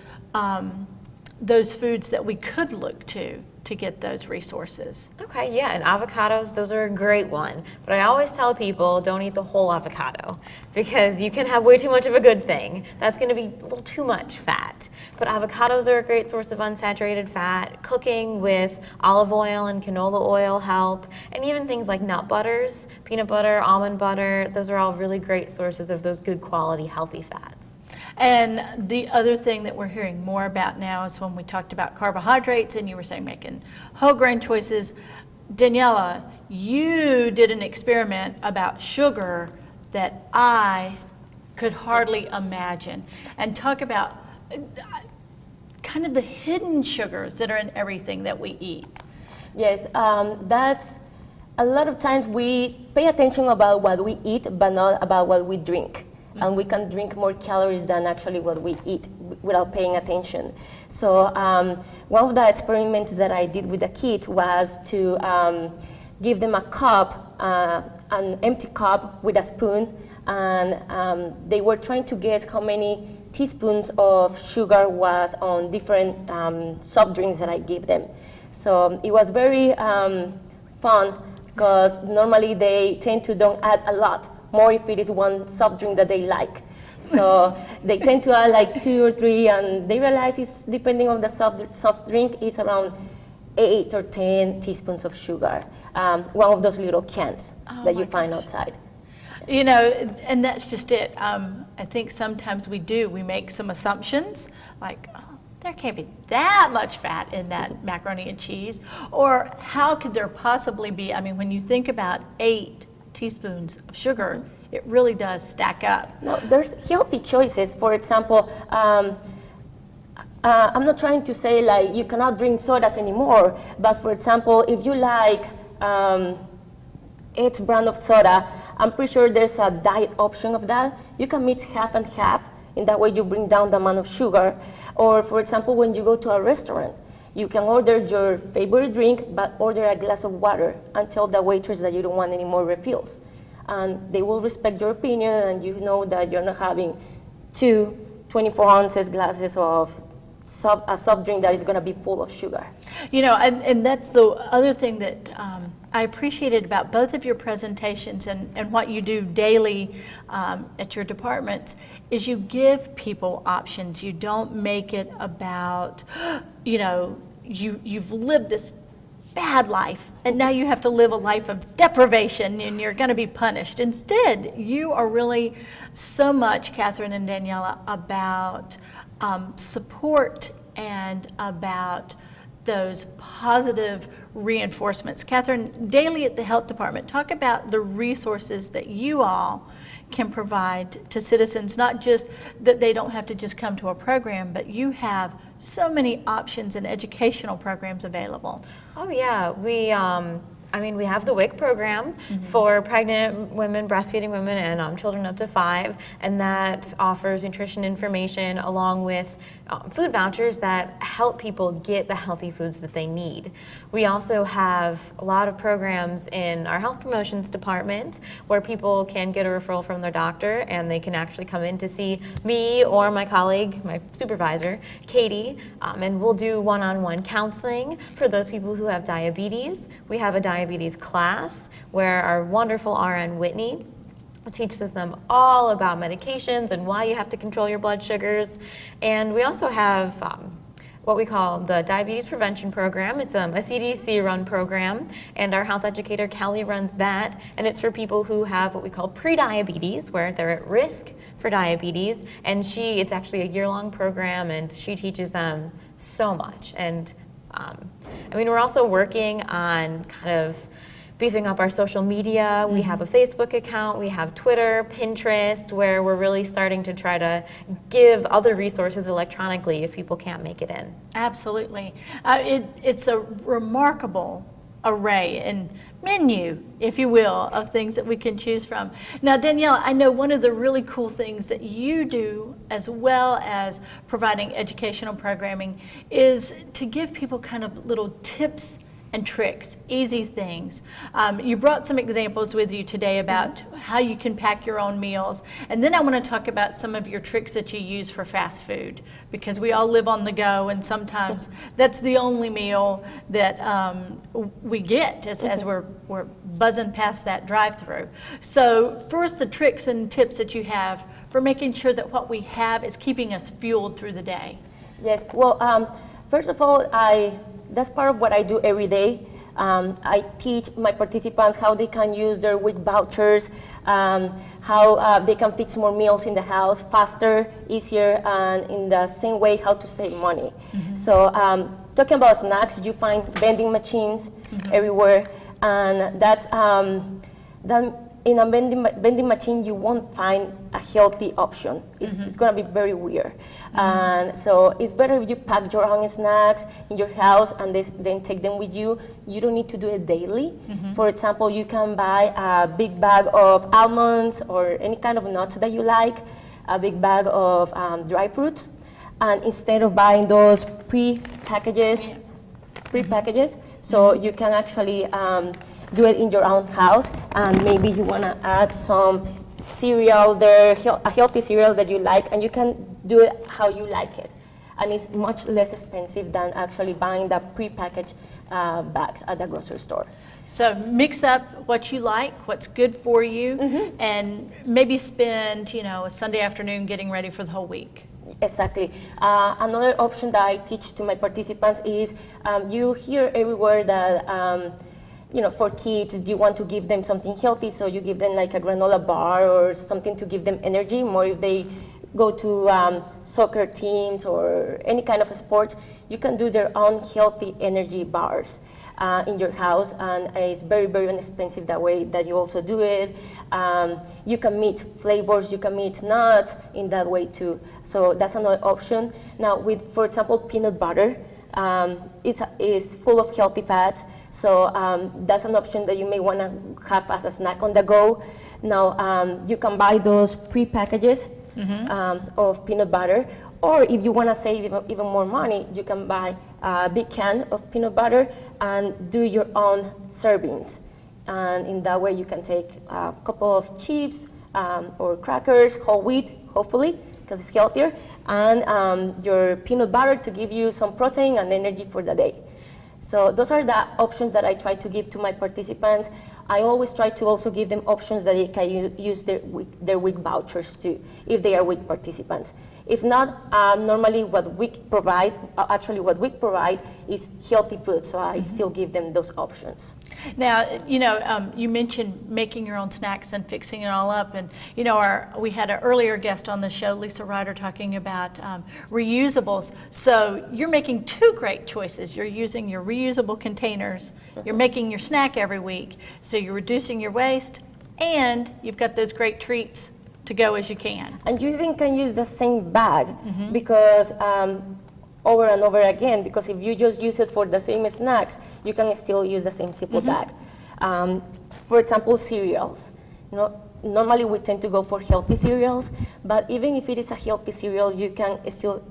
foods that we could look to get those resources. Okay, yeah, and avocados, those are a great one. But I always tell people, don't eat the whole avocado because you can have way too much of a good thing. That's gonna be a little too much fat. But avocados are a great source of unsaturated fat. Cooking with olive oil and canola oil help. And even things like nut butters, peanut butter, almond butter, those are all really great sources of those good quality, healthy fats. And the other thing that we're hearing more about now is when we talked about carbohydrates and you were saying making whole grain choices. Daniela, you did an experiment about sugar that I could hardly imagine. And talk about kind of the hidden sugars that are in everything that we eat. Yes, that's a lot of times we pay attention about what we eat, but not about what we drink. And we can drink more calories than actually what we eat without paying attention. So one of the experiments that I did with the kids was to give them a cup, an empty cup with a spoon, and they were trying to guess how many teaspoons of sugar was on different soft drinks that I gave them. So it was very fun because normally they tend to don't add a lot, more if it is one soft drink that they like. So they tend to add like 2 or 3, and they realize it's depending on the soft drink, it's around 8 or 10 teaspoons of sugar. One of those little cans that you find outside. And that's just it. I think sometimes we make some assumptions like, oh, there can't be that much fat in that macaroni and cheese, or how could there possibly be? I mean, when you think about 8 teaspoons of sugar, it really does stack up. No, there's healthy choices. For example, I'm not trying to say like you cannot drink sodas anymore, but for example, if you like X brand of soda, I'm pretty sure there's a diet option of that. You can mix half and half. In that way, you bring down the amount of sugar. Or for example, when you go to a restaurant, you can order your favorite drink, but order a glass of water and tell the waitress that you don't want any more refills. And they will respect your opinion, and you know that you're not having 2 24 ounces glasses of a soft drink that is going to be full of sugar. And that's the other thing that I appreciated about both of your presentations and what you do daily at your departments is you give people options. You don't make it about, you've lived this bad life and now you have to live a life of deprivation and you're going to be punished. Instead, you are really so much, Catherine and Daniela, about support and about those positive reinforcements. Catherine, daily at the health department, talk about the resources that you all can provide to citizens, not just that they don't have to just come to a program, but you have so many options and educational programs available. Oh yeah, we have the WIC program for pregnant women, breastfeeding women, and children up to 5, and that offers nutrition information along with food vouchers that help people get the healthy foods that they need. We also have a lot of programs in our health promotions department where people can get a referral from their doctor and they can actually come in to see me or my colleague, my supervisor, Katie, and we'll do one-on-one counseling for those people who have diabetes. We have a diabetes class where our wonderful RN Whitney teaches them all about medications and why you have to control your blood sugars. And we also have what we call the Diabetes Prevention Program. It's a CDC-run program, and our health educator, Kelly, runs that. And it's for people who have what we call pre-diabetes, where they're at risk for diabetes. And it's actually a year-long program, and she teaches them so much. And we're also working on kind of beefing up our social media. We have a Facebook account, we have Twitter, Pinterest, where we're really starting to try to give other resources electronically if people can't make it in. Absolutely. It's a remarkable array and menu, if you will, of things that we can choose from. Now, Danielle, I know one of the really cool things that you do, as well as providing educational programming, is to give people kind of little tips and tricks, easy things. You brought some examples with you today about how you can pack your own meals. And then I want to talk about some of your tricks that you use for fast food, because we all live on the go, and sometimes that's the only meal that we get as we're buzzing past that drive-through. So first, the tricks and tips that you have for making sure that what we have is keeping us fueled through the day. Yes, well, first of all, that's part of what I do every day. I teach my participants how they can use their week vouchers, how they can fix more meals in the house faster, easier, and in the same way how to save money. So talking about snacks, you find vending machines everywhere, and that's in a vending machine you won't find a healthy option. It's going to be very weird. And so it's better if you pack your own snacks in your house and then take them with you. You don't need to do it daily. For example, you can buy a big bag of almonds or any kind of nuts that you like, a big bag of dry fruits, and instead of buying those pre-packages, so you can actually do it in your own house, and maybe you want to add some cereal there, a healthy cereal that you like, and you can do it how you like it. And it's much less expensive than actually buying the pre-packaged bags at the grocery store. So mix up what you like, what's good for you, and maybe spend, a Sunday afternoon getting ready for the whole week. Exactly. Another option that I teach to my participants is you hear everywhere that for kids, you want to give them something healthy, so you give them like a granola bar or something to give them energy, more if they go to soccer teams or any kind of sports. You can do their own healthy energy bars in your house, and it's very, very inexpensive that way that you also do it. You can mix flavors, you can mix nuts in that way too. So that's another option. Now with, for example, peanut butter, it's full of healthy fats. So that's an option that you may want to have as a snack on the go. Now you can buy those pre-packages of peanut butter, or if you want to save even more money, you can buy a big can of peanut butter and do your own servings. And in that way you can take a couple of chips or crackers, whole wheat, hopefully, because it's healthier, and your peanut butter to give you some protein and energy for the day. So those are the options that I try to give to my participants. I always try to also give them options that they can use their week vouchers too, if they are week participants. If not, normally what we provide is healthy food, so I still give them those options. Now, you mentioned making your own snacks and fixing it all up, and we had an earlier guest on the show, Lisa Ryder, talking about reusables. So you're making two great choices. You're using your reusable containers. You're making your snack every week, so you're reducing your waste, and you've got those great treats to go as you can. And you even can use the same bag because over and over again, because if you just use it for the same snacks, you can still use the same simple bag. For example, cereals. Normally we tend to go for healthy cereals, but even if it is a healthy cereal, you can still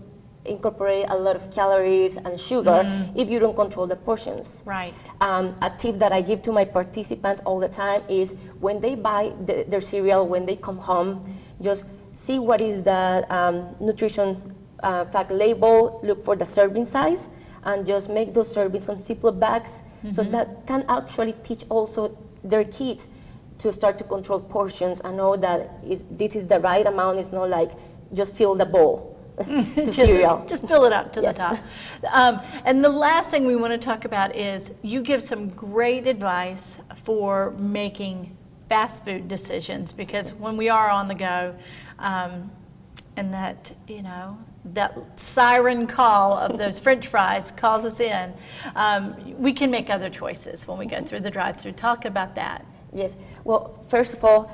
incorporate a lot of calories and sugar if you don't control the portions. Right. A tip that I give to my participants all the time is when they buy their cereal, when they come home, just see what is the nutrition fact label, look for the serving size, and just make those servings on Ziploc bags. So that can actually teach also their kids to start to control portions and know that this is the right amount. It's not like just fill the bowl. Just fill it up to Yes. the top. And the last thing we want to talk about is you give some great advice for making fast food decisions, because when we are on the go, and that, that siren call of those French fries calls us in, we can make other choices when we go through the drive-through. Talk about that. Yes. Well, first of all,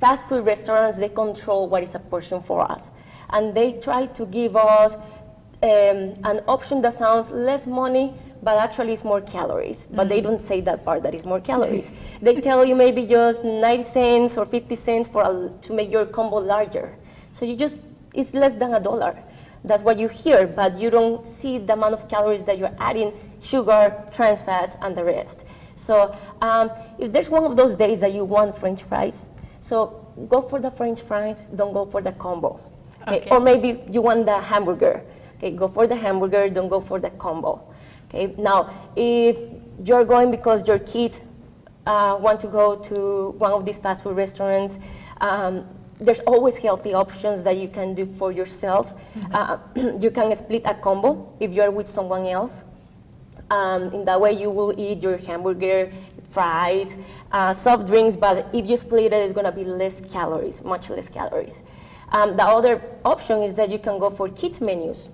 fast food restaurants, they control what is a portion for us. And they try to give us an option that sounds less money, but actually it's more calories. But they don't say that part, that it's more calories. They tell you maybe just 90 cents or 50 cents to make your combo larger. So it's less than $1. That's what you hear, but you don't see the amount of calories that you're adding, sugar, trans fats, and the rest. So if there's one of those days that you want French fries, so go for the French fries, don't go for the combo. Okay. Or maybe you want the hamburger. Okay, go for the hamburger, don't go for the combo. Okay, now if you're going because your kids want to go to one of these fast food restaurants, there's always healthy options that you can do for yourself. You can split a combo if you're with someone else. In that way you will eat your hamburger, fries, soft drinks, but if you split it, it's gonna be less calories, much less calories. The other option is that you can go for kids menus,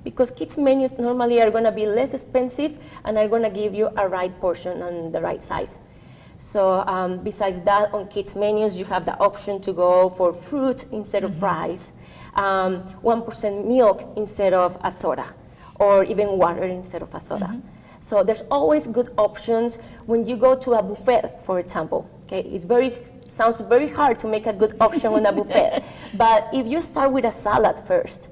because kids menus normally are gonna be less expensive and are gonna give you a right portion and the right size. So besides that, on kids menus, you have the option to go for fruit instead of fries, 1% milk instead of a soda, or even water instead of a soda. So there's always good options when you go to a buffet, for example. Okay, sounds very hard to make a good option on a buffet, but if you start with a salad first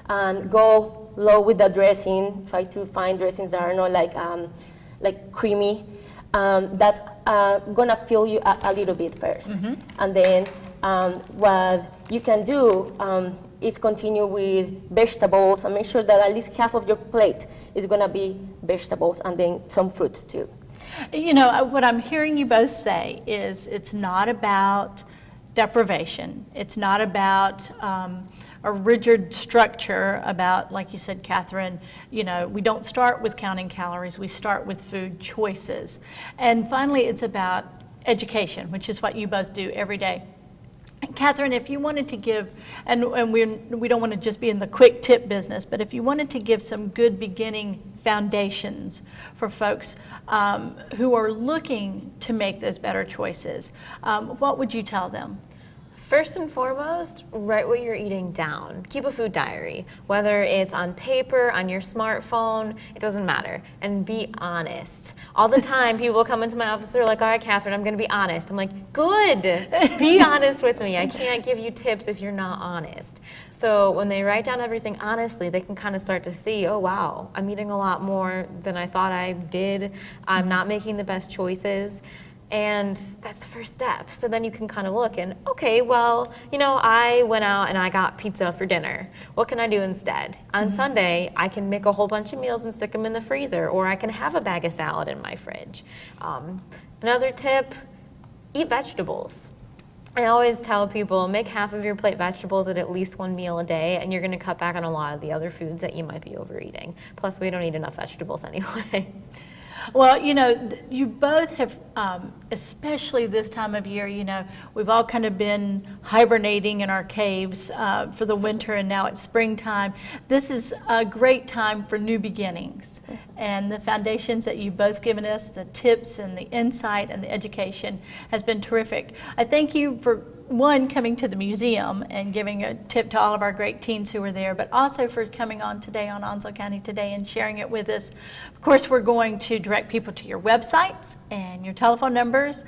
and go low with the dressing, try to find dressings that are not like creamy, that's gonna fill you a little bit first. And then what you can do is continue with vegetables and make sure that at least half of your plate is gonna be vegetables and then some fruits too. What I'm hearing you both say is it's not about deprivation. It's not about a rigid structure about, like you said, Catherine, we don't start with counting calories, we start with food choices. And finally, it's about education, which is what you both do every day. Catherine, if you wanted to give, and we don't want to just be in the quick tip business, but if you wanted to give some good beginning foundations for folks who are looking to make those better choices, what would you tell them? First and foremost, write what you're eating down. Keep a food diary, whether it's on paper, on your smartphone, it doesn't matter. And be honest. All the time, people come into my office, they're like, all right, Catherine, I'm gonna be honest. I'm like, good, be honest with me. I can't give you tips if you're not honest. So when they write down everything honestly, they can kind of start to see, oh wow, I'm eating a lot more than I thought I did. I'm not making the best choices. And that's the first step. So then you can kind of look and, okay, well, I went out and I got pizza for dinner. What can I do instead? On Sunday, I can make a whole bunch of meals and stick them in the freezer, or I can have a bag of salad in my fridge. Another tip, eat vegetables. I always tell people, make half of your plate vegetables at least one meal a day, and you're gonna cut back on a lot of the other foods that you might be overeating. Plus, we don't eat enough vegetables anyway. Well, you both have, especially this time of year, we've all kind of been hibernating in our caves for the winter, and now it's springtime. This is a great time for new beginnings. And the foundations that you've both given us, the tips and the insight and the education has been terrific. I thank you for coming to the museum and giving a tip to all of our great teens who were there, but also for coming on today on Onslow County Today and sharing it with us. Of course, we're going to direct people to your websites and your telephone numbers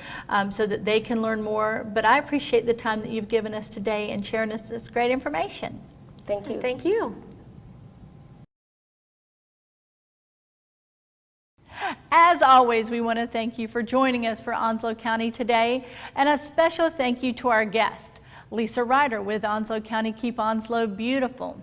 so that they can learn more, but I appreciate the time that you've given us today and sharing us this great information. Thank you. Thank you. As always, we want to thank you for joining us for Onslow County Today, and a special thank you to our guest, Lisa Ryder with Onslow County Keep Onslow Beautiful,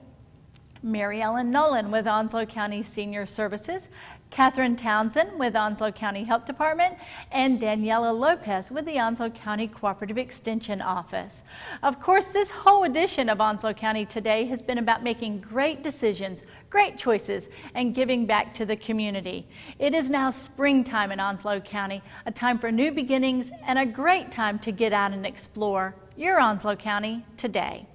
Mary Ellen Nolan with Onslow County Senior Services, Catherine Townsend with Onslow County Health Department, and Daniela Lopez with the Onslow County Cooperative Extension Office. Of course, this whole edition of Onslow County Today has been about making great decisions, great choices, and giving back to the community. It is now springtime in Onslow County, a time for new beginnings and a great time to get out and explore your Onslow County Today.